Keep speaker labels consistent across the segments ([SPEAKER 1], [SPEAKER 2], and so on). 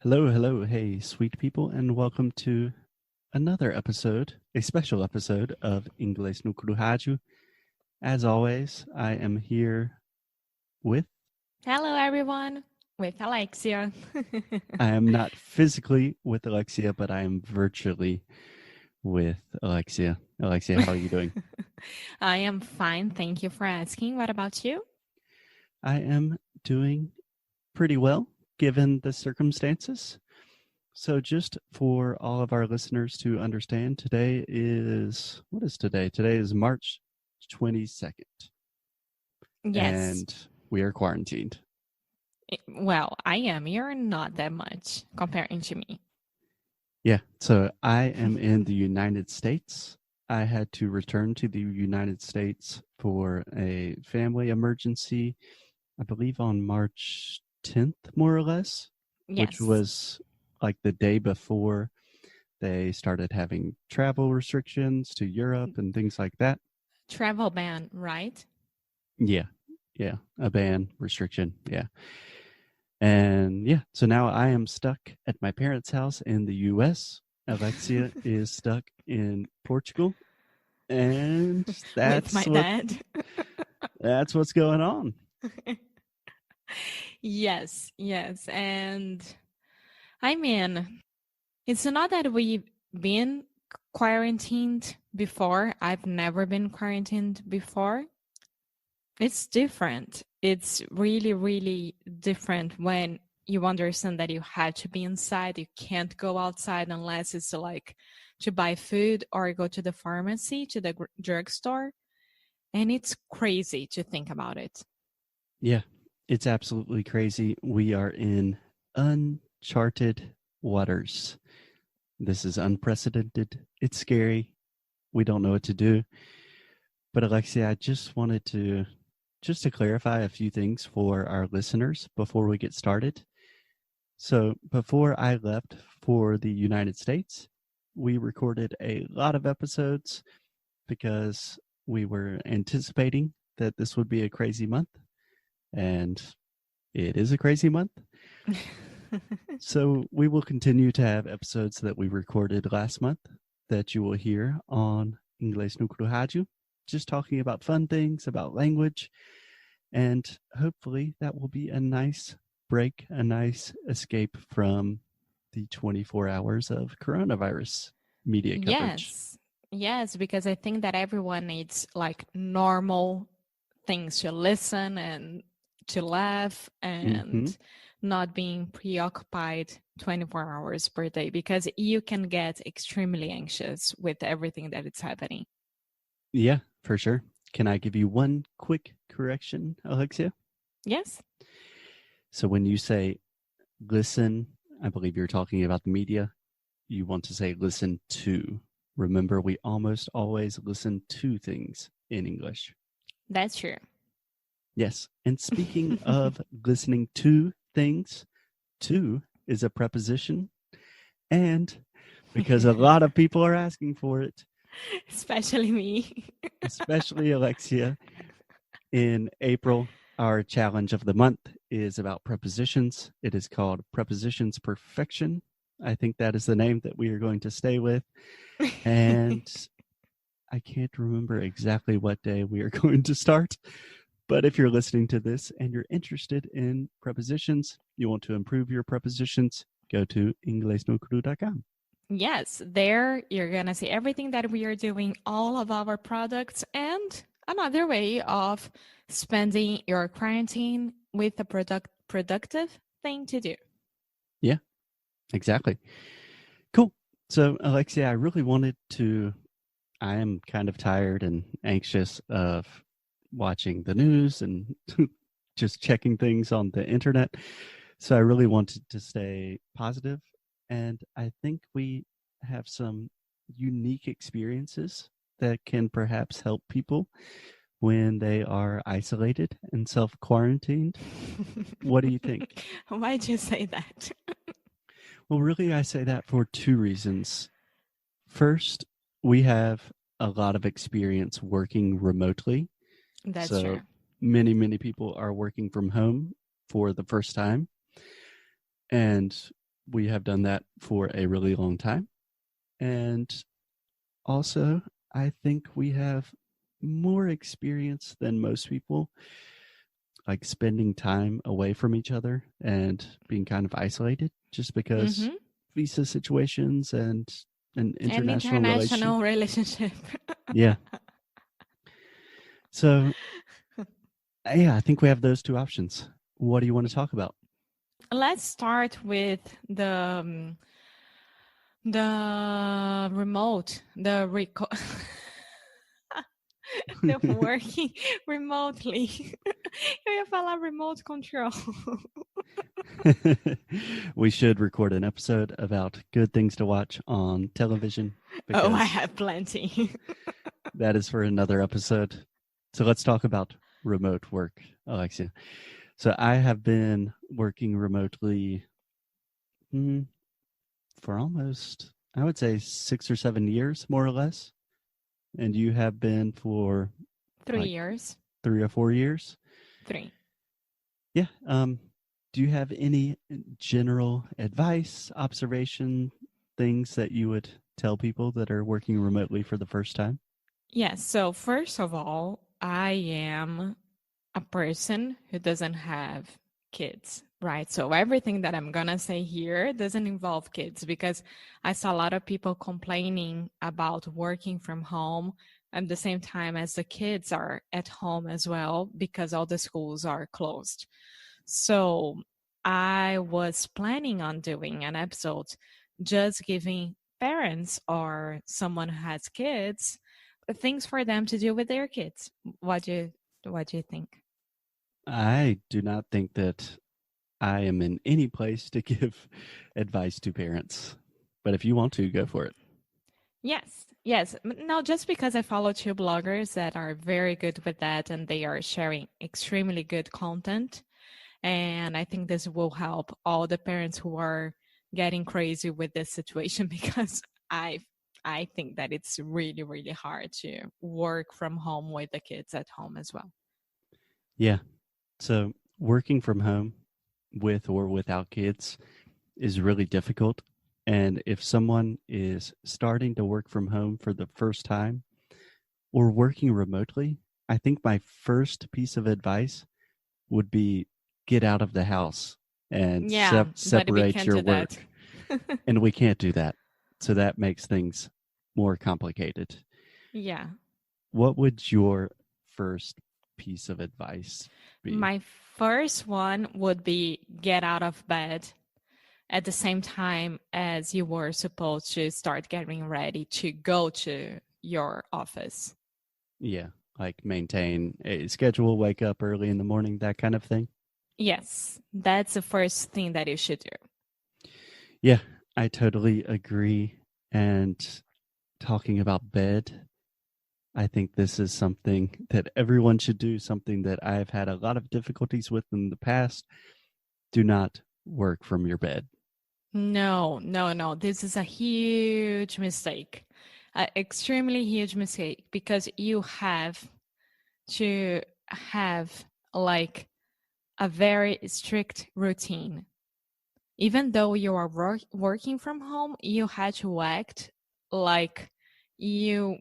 [SPEAKER 1] Hello, hello, hey, sweet people, and welcome to another episode, a special episode of Inglês no Cru Rádio. As always, I am here with,
[SPEAKER 2] Hello, everyone, with Alexia.
[SPEAKER 1] I am not physically with Alexia, but I am virtually with Alexia. Alexia, how are you doing?
[SPEAKER 2] I am fine. Thank you for asking. What about you?
[SPEAKER 1] I am doing pretty well, given the circumstances. So, just for all of our listeners to understand, what is today? Today is March 22nd.
[SPEAKER 2] Yes.
[SPEAKER 1] And we are quarantined.
[SPEAKER 2] Well, I am. You're not that much comparing to me.
[SPEAKER 1] Yeah. So I am in the United States. I had to return to the United States for a family emergency, I believe on March 10th, more or less, which
[SPEAKER 2] Yes.
[SPEAKER 1] was like the day before they started having travel restrictions to Europe and things like that.
[SPEAKER 2] Travel ban, right?
[SPEAKER 1] Yeah. Yeah. A ban restriction. Yeah. And yeah, so now I am stuck at my parents' house in the US. Alexia is stuck in Portugal. And
[SPEAKER 2] With my dad.
[SPEAKER 1] that's what's going on.
[SPEAKER 2] Yes. And I mean, it's not that we've been quarantined before. I've never been quarantined before. It's different. It's really, really different when you understand that you have to be inside. You can't go outside unless it's like to buy food or go to the pharmacy, to the drugstore. And it's crazy to think about it.
[SPEAKER 1] Yeah, it's absolutely crazy. We are in uncharted waters. This is unprecedented. It's scary. We don't know what to do. But Alexia, I just wanted to clarify a few things for our listeners before we get started. So, before I left for the United States, we recorded a lot of episodes because we were anticipating that this would be a crazy month, and it is a crazy month. So, we will continue to have episodes that we recorded last month that you will hear on Inglês no Cru Rádio, just talking about fun things, about language, and hopefully that will be a nice break, a nice escape from the 24 hours of coronavirus media coverage.
[SPEAKER 2] Yes, because I think that everyone needs like normal things to listen and to laugh and not being preoccupied 24 hours per day, because you can get extremely anxious with everything that is happening.
[SPEAKER 1] Yeah, for sure. Can I give you one quick correction, Alexia?
[SPEAKER 2] Yes.
[SPEAKER 1] So when you say listen, I believe you're talking about the media. You want to say listen to. Remember, we almost always listen to things in English.
[SPEAKER 2] That's true.
[SPEAKER 1] Yes. And speaking of listening to things, to is a preposition. And because a lot of people are asking for it,
[SPEAKER 2] especially me,
[SPEAKER 1] especially Alexia, in April, our challenge of the month is about prepositions. It is called Prepositions Perfection. I think that is the name that we are going to stay with. And I can't remember exactly what day we are going to start. But if you're listening to this and you're interested in prepositions, you want to improve your prepositions, go to inglesnocru.com.
[SPEAKER 2] Yes, there you're going to see everything that we are doing, all of our products, and another way of spending your quarantine with a productive thing to do.
[SPEAKER 1] Yeah, exactly. Cool. So, Alexia, I really wanted to. I am kind of tired and anxious of watching the news and just checking things on the internet. So, I really wanted to stay positive. And I think we have some unique experiences that can perhaps help people when they are isolated and self quarantined. What do you think?
[SPEAKER 2] Why'd you say that?
[SPEAKER 1] Well, really, I say that for two reasons. First, we have a lot of experience working remotely.
[SPEAKER 2] That's
[SPEAKER 1] So
[SPEAKER 2] true.
[SPEAKER 1] many people are working from home for the first time. And We have done that for a really long time. And also, I think we have more experience than most people, like spending time away from each other and being kind of isolated just because
[SPEAKER 2] Mm-hmm.
[SPEAKER 1] visa situations and an
[SPEAKER 2] An
[SPEAKER 1] international relationship.
[SPEAKER 2] international relationship.
[SPEAKER 1] Yeah. So, yeah, I think we have those two options. What do you want to talk about?
[SPEAKER 2] Let's start with the remote, the working remotely. Eu ia falar remote control.
[SPEAKER 1] We should record an episode about good things to watch on television.
[SPEAKER 2] Oh, I have plenty.
[SPEAKER 1] That is for another episode. So let's talk about remote work, Alexia. So I have been working remotely for almost, I would say, 6 or 7 years, more or less. And you have been for
[SPEAKER 2] 3 years.
[SPEAKER 1] 3 or 4 years.
[SPEAKER 2] 3.
[SPEAKER 1] Yeah. Do you have any general advice, observation, things that you would tell people that are working remotely for the first time?
[SPEAKER 2] Yes. So first of all, I am a person who doesn't have kids, right? So everything that I'm going to say here doesn't involve kids because I saw a lot of people complaining about working from home at the same time as the kids are at home as well because all the schools are closed. So I was planning on doing an episode just giving parents or someone who has kids things for them to do with their kids. What do you think?
[SPEAKER 1] I do not think that I am in any place to give advice to parents. But if you want to, go for it.
[SPEAKER 2] Yes. No, just because I follow 2 bloggers that are very good with that and they are sharing extremely good content. And I think this will help all the parents who are getting crazy with this situation because I think that it's really, really hard to work from home with the kids at home as well.
[SPEAKER 1] Yeah. So working from home with or without kids is really difficult. And if someone is starting to work from home for the first time or working remotely, I think my first piece of advice would be get out of the house and
[SPEAKER 2] Yeah, but we
[SPEAKER 1] separate
[SPEAKER 2] can't
[SPEAKER 1] your
[SPEAKER 2] do that.
[SPEAKER 1] work. And we can't do that. So that makes things more complicated.
[SPEAKER 2] Yeah.
[SPEAKER 1] What would your first piece of advice be?
[SPEAKER 2] My first one would be get out of bed at the same time as you were supposed to start getting ready to go to your office.
[SPEAKER 1] Yeah, like maintain a schedule, wake up early in the morning, that kind of thing.
[SPEAKER 2] Yes, that's the first thing that you should do.
[SPEAKER 1] Yeah, I totally agree. And talking about bed, I think this is something that everyone should do, something that I've had a lot of difficulties with in the past. Do not work from your bed.
[SPEAKER 2] No. This is a huge mistake, an extremely huge mistake, because you have to have like a very strict routine. Even though you are working from home, you had to act like you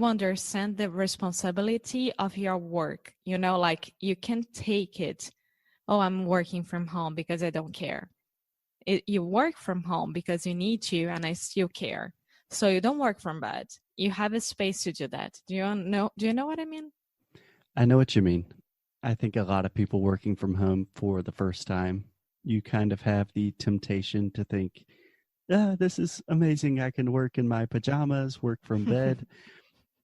[SPEAKER 2] understand the responsibility of your work. Like you can take it, oh, I'm working from home because I don't care. You work from home because you need to, and I still care. So you don't work from bed. You have a space to do that. Do you know what I mean?
[SPEAKER 1] I know what you mean. I think a lot of people working from home for the first time, you kind of have the temptation to think, this is amazing. I can work in my pajamas, work from bed.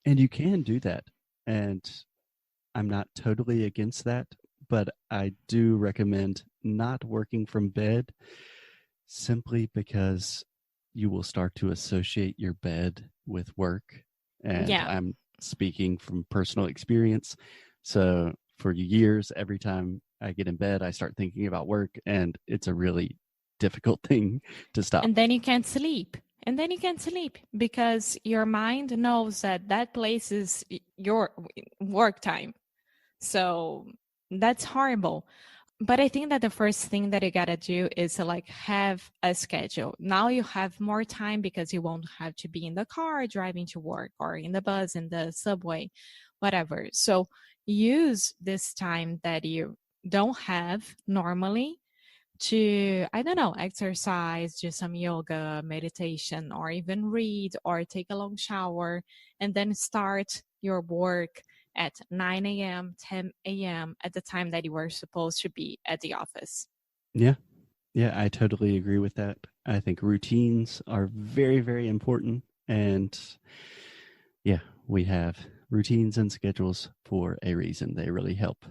[SPEAKER 1] And you can do that. And I'm not totally against that, but I do recommend not working from bed simply because you will start to associate your bed with work. And
[SPEAKER 2] Yeah.
[SPEAKER 1] I'm speaking from personal experience. So for years, every time I get in bed, I start thinking about work, and it's a really difficult thing to stop.
[SPEAKER 2] And then you can't sleep. Because your mind knows that that place is your work time. So that's horrible. But I think that the first thing that you gotta do is to like have a schedule. Now you have more time because you won't have to be in the car driving to work or in the bus, in the subway, whatever. So use this time that you don't have normally to, I don't know, exercise, do some yoga, meditation, or even read or take a long shower, and then start your work at 9 a.m., 10 a.m. at the time that you were supposed to be at the office.
[SPEAKER 1] Yeah. Yeah, I totally agree with that. I think routines are very, very important. And yeah, we have routines and schedules for a reason. They really help.